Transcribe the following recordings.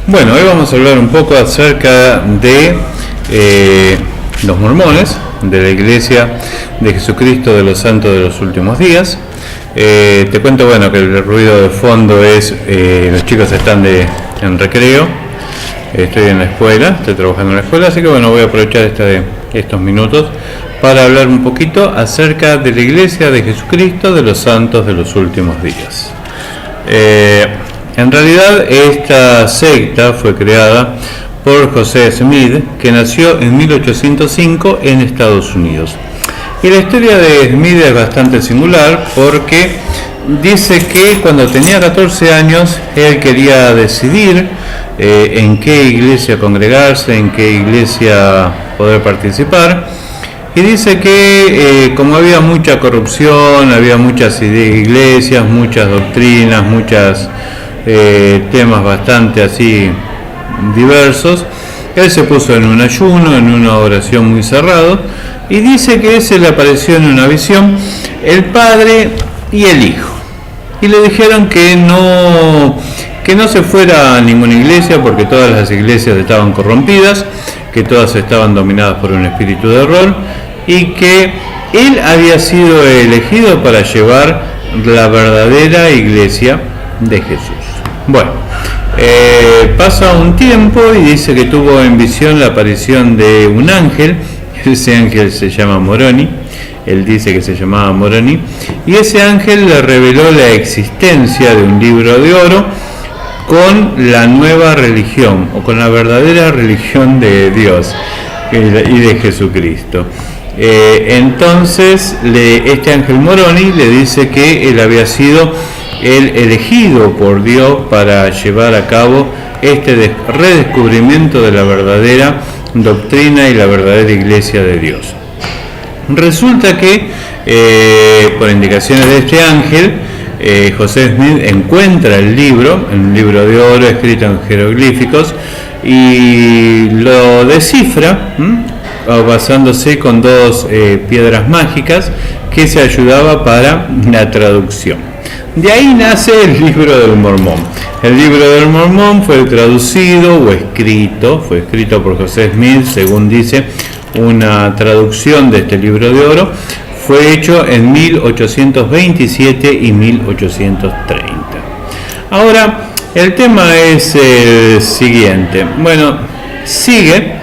Bueno, hoy vamos a hablar un poco acerca de los mormones, de la Iglesia de Jesucristo de los Santos de los Últimos Días. Te cuento, bueno, que el ruido de fondo es, los chicos están en recreo, estoy en la escuela, estoy trabajando en la escuela, así que bueno, voy a aprovechar estos minutos para hablar un poquito acerca de la Iglesia de Jesucristo de los Santos de los Últimos Días. En realidad esta secta fue creada por José Smith, que nació en 1805 en Estados Unidos. Y la historia de Smith es bastante singular porque dice que cuando tenía 14 años él quería decidir en qué iglesia congregarse, en qué iglesia poder participar. Y dice que como había mucha corrupción, había muchas iglesias, muchas doctrinas, muchos temas bastante así diversos, él se puso en un ayuno, en una oración muy cerrado, y dice que se le apareció en una visión el Padre y el Hijo, y le dijeron que no se fuera a ninguna iglesia porque todas las iglesias estaban corrompidas, que todas estaban dominadas por un espíritu de error, y que él había sido elegido para llevar la verdadera iglesia de Jesús. Bueno, pasa un tiempo y dice que tuvo en visión la aparición de un ángel. Ese ángel se llama Moroni, él dice que se llamaba Moroni, y ese ángel le reveló la existencia de un libro de oro con la nueva religión, o con la verdadera religión de Dios y de Jesucristo. Entonces este ángel Moroni le dice que él había sido el elegido por Dios para llevar a cabo este redescubrimiento de la verdadera doctrina y la verdadera iglesia de Dios. Resulta que por indicaciones de este ángel, José Smith encuentra el libro, un libro de oro escrito en jeroglíficos, y lo descifra basándose con dos piedras mágicas que se ayudaba para la traducción. De ahí nace el libro del Mormón. El libro del Mormón fue traducido o escrito, fue escrito por José Smith, según dice una traducción de este libro de oro, fue hecho en 1827 y 1830. Ahora, el tema es el siguiente. Bueno, sigue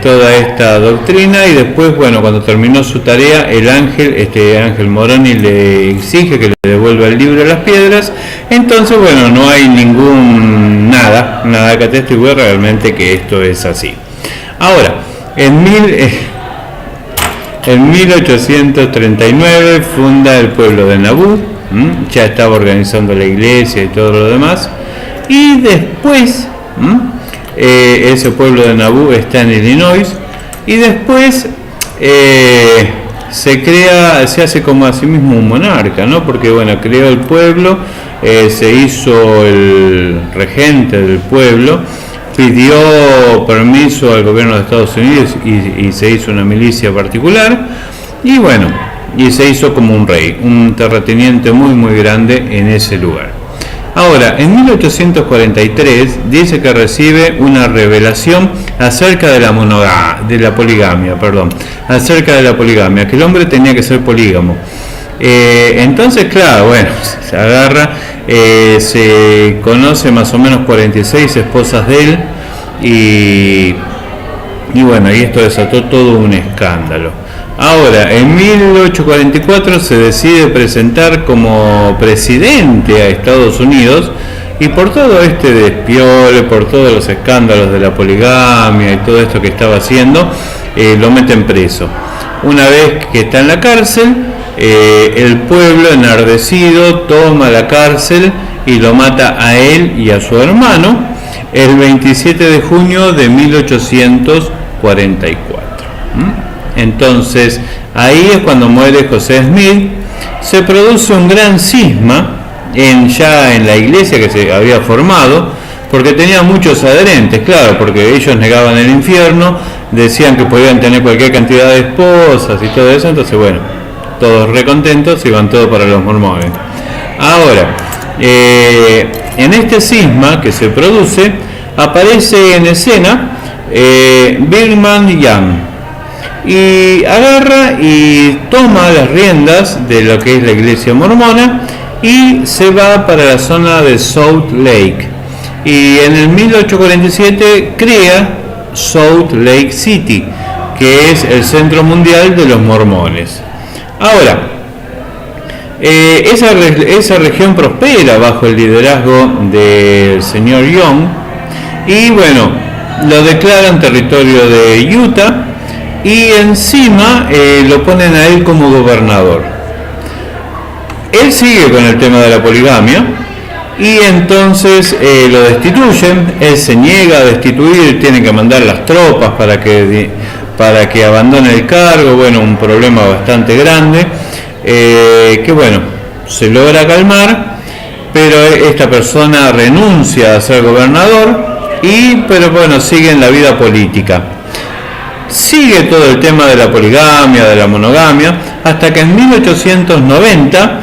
toda esta doctrina, y después, bueno, cuando terminó su tarea, este ángel Moroni le exige que le devuelva el libro a las piedras. Entonces, bueno, no hay nada que atestigue realmente que esto es así. Ahora, en 1839 funda el pueblo de Nauvoo, ya estaba organizando la iglesia y todo lo demás, y después ese pueblo de Nauvoo está en Illinois, y después se hace como a sí mismo un monarca, ¿no? Porque bueno, creó el pueblo, se hizo el regente del pueblo, pidió permiso al gobierno de Estados Unidos y se hizo una milicia particular, y bueno, y se hizo como un rey, un terrateniente muy muy grande en ese lugar. Ahora, en 1843 dice que recibe una revelación acerca de la poligamia, que el hombre tenía que ser polígamo. Entonces, claro, bueno, se agarra, se conoce más o menos 46 esposas de él, y bueno, y esto desató todo un escándalo. Ahora, en 1844 se decide presentar como presidente a Estados Unidos, y por todo este despiole, por todos los escándalos de la poligamia y todo esto que estaba haciendo, lo meten preso. Una vez que está en la cárcel, el pueblo enardecido toma la cárcel y lo mata a él y a su hermano el 27 de junio de 1844. Entonces, ahí es cuando muere José Smith. Se produce un gran cisma ya en la iglesia que se había formado, porque tenía muchos adherentes, claro, porque ellos negaban el infierno, decían que podían tener cualquier cantidad de esposas y todo eso. Entonces, bueno, todos recontentos, iban todos para los mormones. Ahora, en este cisma que se produce, aparece en escena Brigham Young y agarra y toma las riendas de lo que es la iglesia mormona y se va para la zona de Salt Lake, y en el 1847 crea Salt Lake City, que es el centro mundial de los mormones. Ahora, esa región prospera bajo el liderazgo del señor Young, y bueno, lo declaran territorio de Utah y encima lo ponen a él como gobernador. Él sigue con el tema de la poligamia y entonces lo destituyen. Él se niega a destituir, tiene que mandar las tropas para que abandone el cargo. Bueno, un problema bastante grande que bueno, se logra calmar, pero esta persona renuncia a ser gobernador pero bueno, sigue en la vida política. Sigue todo el tema de la poligamia, de la monogamia, hasta que en 1890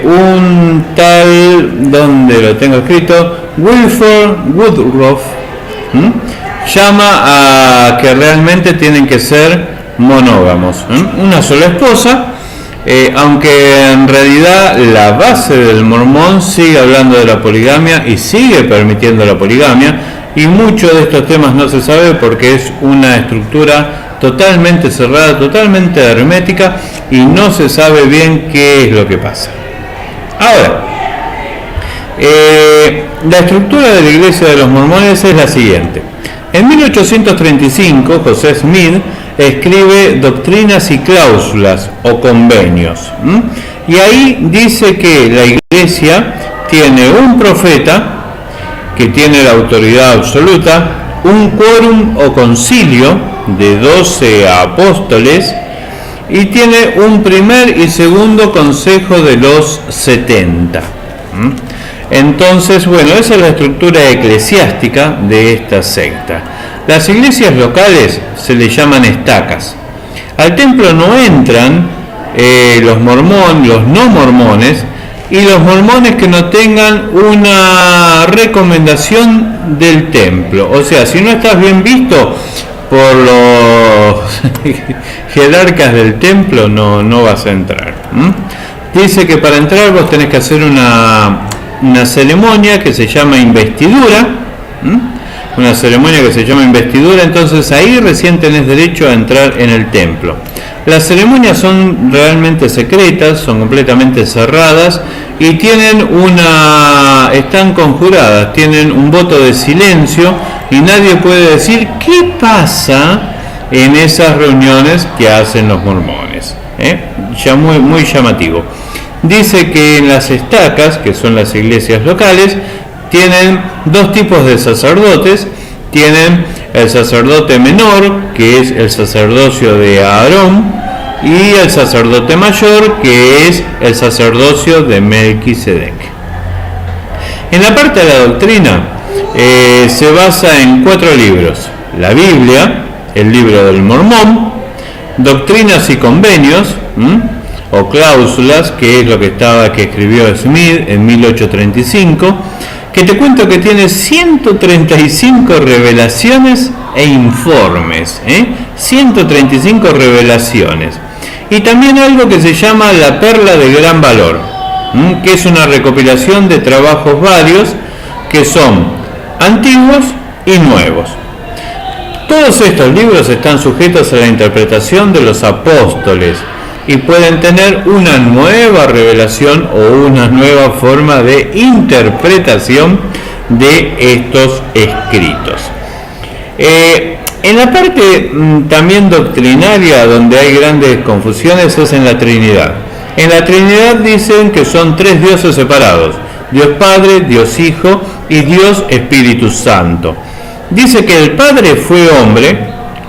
un tal, donde lo tengo escrito, Wilford Woodruff, llama a que realmente tienen que ser monógamos, una sola esposa, aunque en realidad la base del mormón sigue hablando de la poligamia y sigue permitiendo la poligamia, y muchos de estos temas no se sabe porque es una estructura totalmente cerrada, totalmente hermética, y no se sabe bien qué es lo que pasa. Ahora, la estructura de la iglesia de los mormones es la siguiente. En 1835, José Smith escribe Doctrinas y Cláusulas o Convenios, y ahí dice que la iglesia tiene un profeta que tiene la autoridad absoluta, un quórum o concilio de 12 apóstoles, y tiene un primer y segundo consejo de los 70. Entonces, bueno, esa es la estructura eclesiástica de esta secta. Las iglesias locales se le llaman estacas. Al templo no entran los no mormones, y los mormones que no tengan una recomendación del templo. O sea, si no estás bien visto por los jerarcas del templo, no vas a entrar. Dice que para entrar vos tenés que hacer una ceremonia que se llama investidura. Una ceremonia que se llama investidura, entonces ahí recién tenés derecho a entrar en el templo. Las ceremonias son realmente secretas, son completamente cerradas y están conjuradas, tienen un voto de silencio y nadie puede decir qué pasa en esas reuniones que hacen los mormones. Ya muy llamativo. Dice que en las estacas, que son las iglesias locales, tienen dos tipos de sacerdotes. Tienen el sacerdote menor, que es el sacerdocio de Aarón, y el sacerdote mayor, que es el sacerdocio de Melquisedec. En la parte de la doctrina se basa en 4 libros: la Biblia, el libro del Mormón, Doctrinas y Convenios, o Cláusulas, que es lo que escribió Smith en 1835, que te cuento que tiene 135 revelaciones e informes, 135 revelaciones. Y también algo que se llama la Perla de Gran Valor, que es una recopilación de trabajos varios que son antiguos y nuevos. Todos estos libros están sujetos a la interpretación de los apóstoles y pueden tener una nueva revelación o una nueva forma de interpretación de estos escritos. En la parte también doctrinaria donde hay grandes confusiones es en la Trinidad. En la Trinidad dicen que son 3 dioses separados: Dios Padre, Dios Hijo y Dios Espíritu Santo. Dice que el Padre fue hombre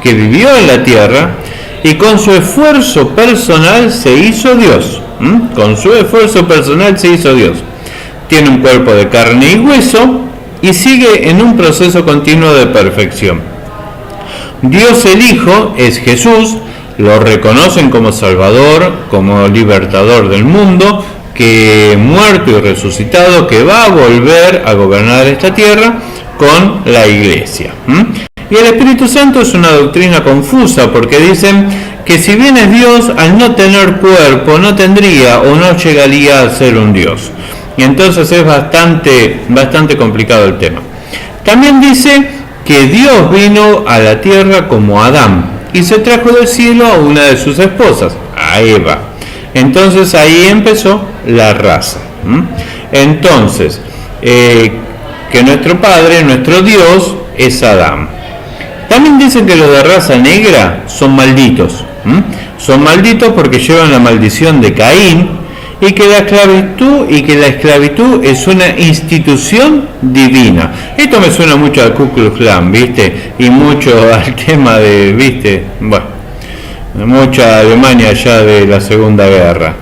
que vivió en la tierra y con su esfuerzo personal se hizo Dios. Con su esfuerzo personal se hizo Dios. Tiene un cuerpo de carne y hueso y sigue en un proceso continuo de perfección. Dios el Hijo es Jesús, lo reconocen como Salvador, como libertador del mundo, que muerto y resucitado, que va a volver a gobernar esta tierra con la iglesia. Y el Espíritu Santo es una doctrina confusa, porque dicen que si bien es Dios, al no tener cuerpo, no tendría o no llegaría a ser un Dios. Y entonces es bastante complicado el tema. También dice que Dios vino a la tierra como Adán y se trajo del cielo a una de sus esposas, a Eva. Entonces ahí empezó la raza. Entonces, que nuestro Padre, nuestro Dios, es Adán. También dicen que los de raza negra son malditos. Son malditos porque llevan la maldición de Caín, y que la esclavitud es una institución divina. Esto me suena mucho al Ku Klux Klan, ¿viste? Y mucho al tema de, ¿viste? Bueno, mucha Alemania ya de la Segunda Guerra.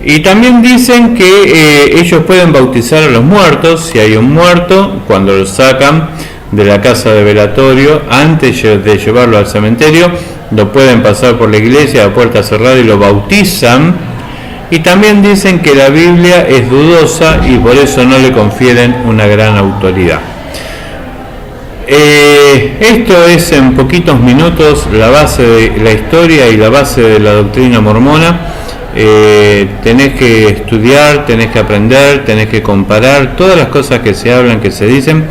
Y también dicen que ellos pueden bautizar a los muertos. Si hay un muerto, cuando lo sacan de la casa de velatorio, antes de llevarlo al cementerio, lo pueden pasar por la iglesia a puerta cerrada y lo bautizan. Y también dicen que la Biblia es dudosa y por eso no le confieren una gran autoridad. Esto es en poquitos minutos la base de la historia y la base de la doctrina mormona. Tenés que estudiar, tenés que aprender, tenés que comparar todas las cosas que se hablan, que se dicen,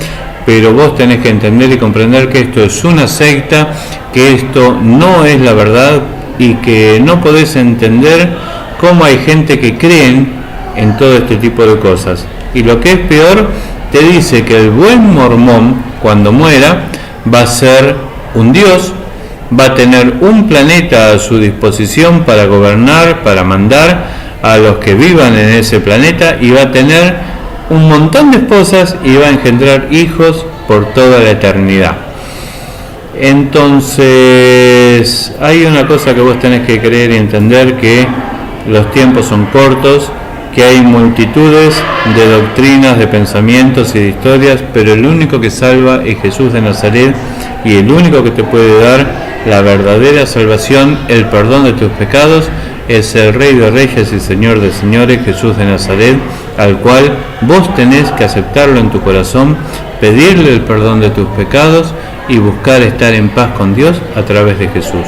pero vos tenés que entender y comprender que esto es una secta, que esto no es la verdad y que no podés entender cómo hay gente que creen en todo este tipo de cosas. Y lo que es peor, te dice que el buen mormón, cuando muera, va a ser un dios, va a tener un planeta a su disposición para gobernar, para mandar a los que vivan en ese planeta, y va a tener un montón de esposas y va a engendrar hijos por toda la eternidad. Entonces, hay una cosa que vos tenés que creer y entender, que los tiempos son cortos, que hay multitudes de doctrinas, de pensamientos y de historias, pero el único que salva es Jesús de Nazaret, y el único que te puede dar la verdadera salvación, el perdón de tus pecados, es el Rey de Reyes y Señor de Señores, Jesús de Nazaret, al cual vos tenés que aceptarlo en tu corazón, pedirle el perdón de tus pecados y buscar estar en paz con Dios a través de Jesús,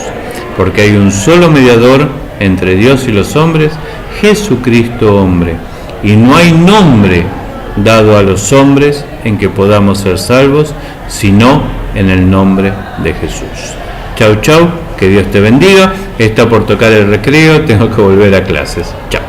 porque hay un solo mediador entre Dios y los hombres, Jesucristo hombre, y no hay nombre dado a los hombres en que podamos ser salvos, sino en el nombre de Jesús. Chau, chau, que Dios te bendiga. Está por tocar el recreo, tengo que volver a clases. Chau.